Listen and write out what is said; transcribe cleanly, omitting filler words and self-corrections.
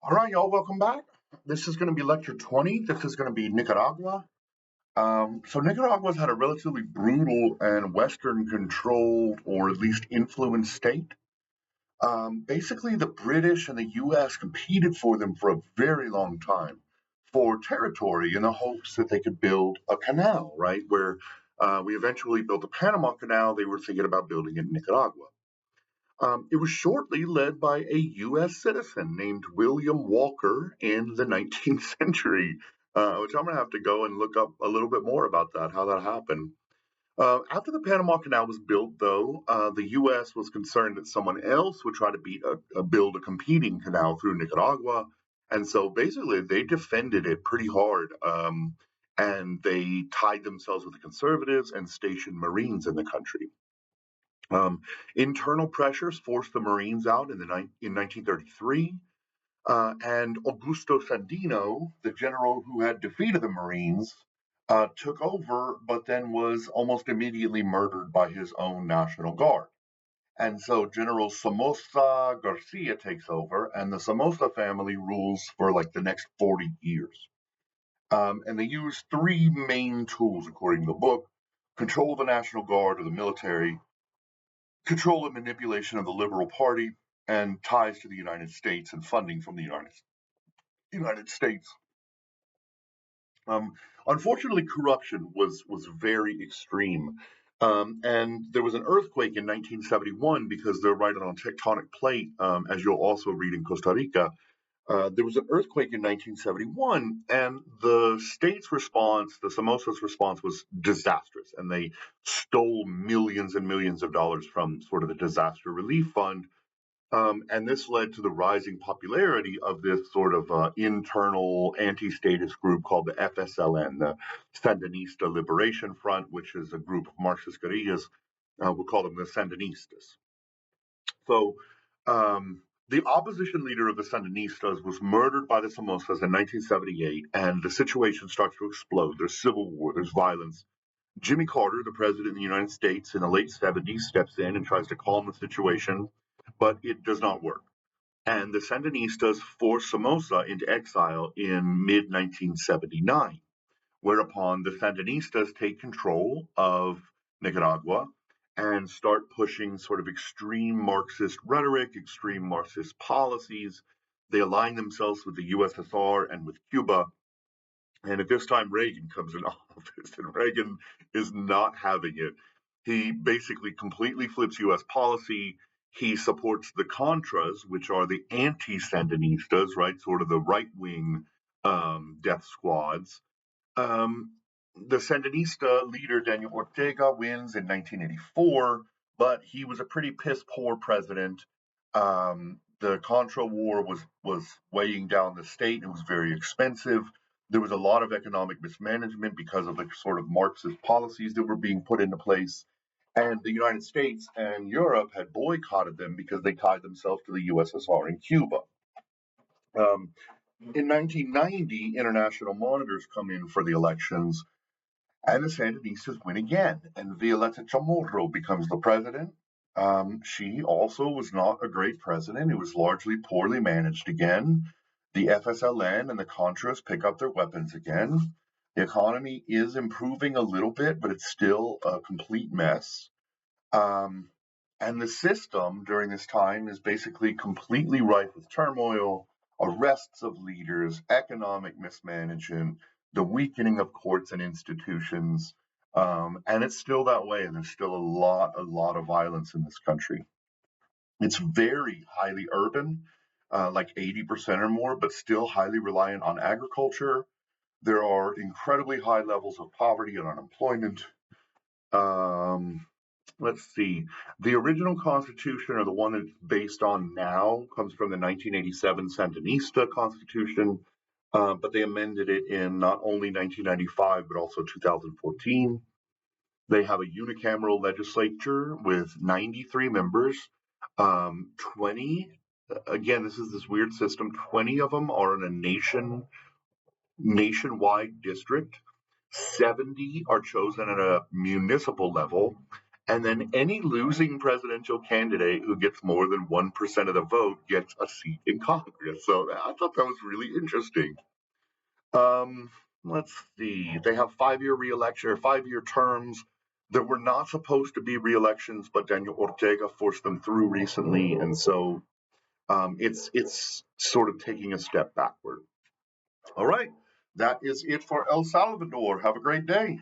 All right, y'all, welcome back. This is going to be lecture 20. This is going to be Nicaragua. So Nicaragua's had a relatively brutal and Western controlled, or at least influenced state. Basically, the British and the US competed for them for a very long time for territory in the hopes that they could build a canal, right? Where we eventually built the Panama Canal, they were thinking about building it in Nicaragua. It was shortly led by a U.S. citizen named William Walker in the 19th century, which I'm going to have to go and look up a little bit more about that, how that happened. After the Panama Canal was built, though, the U.S. was concerned that someone else would try to build a competing canal through Nicaragua. And so basically, they defended it pretty hard. And they tied themselves with the conservatives and stationed Marines in the country. Internal pressures forced the Marines out in 1933, and Augusto Sandino, the general who had defeated the Marines, took over, but then was almost immediately murdered by his own National Guard. And so General Somoza Garcia takes over, and the Somoza family rules for like the next 40 years. And they use three main tools, according to the book: control of the National Guard or the military, control and manipulation of the Liberal Party, and ties to the United States and funding from the United States. Um, Unfortunately, corruption was very extreme. And there was an earthquake in 1971 because they're right on a tectonic plate, as you'll also read in Costa Rica. There was an earthquake in 1971, and the state's response, the Somoza's response, was disastrous, and they stole millions and millions of dollars from sort of the disaster relief fund. And this led to the rising popularity of this sort of internal anti-statist group called the FSLN, the Sandinista Liberation Front, which is a group of Marxist guerrillas. We'll call them the Sandinistas. So the opposition leader of the Sandinistas was murdered by the Somozas in 1978, and the situation starts to explode. There's civil war, there's violence. Jimmy Carter, the president of the United States in the late 70s, steps in and tries to calm the situation, but it does not work. And the Sandinistas force Somoza into exile in mid 1979, whereupon the Sandinistas take control of Nicaragua and start pushing sort of extreme Marxist rhetoric, extreme Marxist policies. They align themselves with the USSR and with Cuba. And at this time, Reagan comes in office, and Reagan is not having it. He basically completely flips U.S. policy. He supports the Contras, which are the anti-Sandinistas, right? Sort of the right-wing death squads. Um, the Sandinista leader, Daniel Ortega, wins in 1984, but he was a pretty piss poor president. The Contra War was weighing down the state. It was very expensive. There was a lot of economic mismanagement because of the sort of Marxist policies that were being put into place. And the United States and Europe had boycotted them because they tied themselves to the USSR and Cuba. Um, in 1990, international monitors come in for the elections, and the Sandinistas win again, and Violeta Chamorro becomes the president. She also was not a great president. It was largely poorly managed again. The FSLN and the Contras pick up their weapons again. The economy is improving a little bit, but it's still a complete mess. Um, and the system during this time is basically completely rife with turmoil, arrests of leaders, economic mismanagement, the weakening of courts and institutions. And it's still that way, and there's still a lot of violence in this country. It's very highly urban, like 80% or more, but still highly reliant on agriculture. There are incredibly high levels of poverty and unemployment. Um, let's see. The original constitution, or the one it's based on now, comes from the 1987 Sandinista Constitution, but they amended it in not only 1995 but also 2014. They have a unicameral legislature with 93 members. 20, again, this is this weird system. 20 of them are in a nationwide district. 70 are chosen at a municipal level, And then any losing presidential candidate who gets more than 1% of the vote gets a seat in Congress. So I thought that was really interesting. Um, let's see. They have 5-year reelection or 5-year terms. There were not supposed to be reelections, but Daniel Ortega forced them through recently, and so it's sort of taking a step backward. All right, that is it for El Salvador. Have a great day.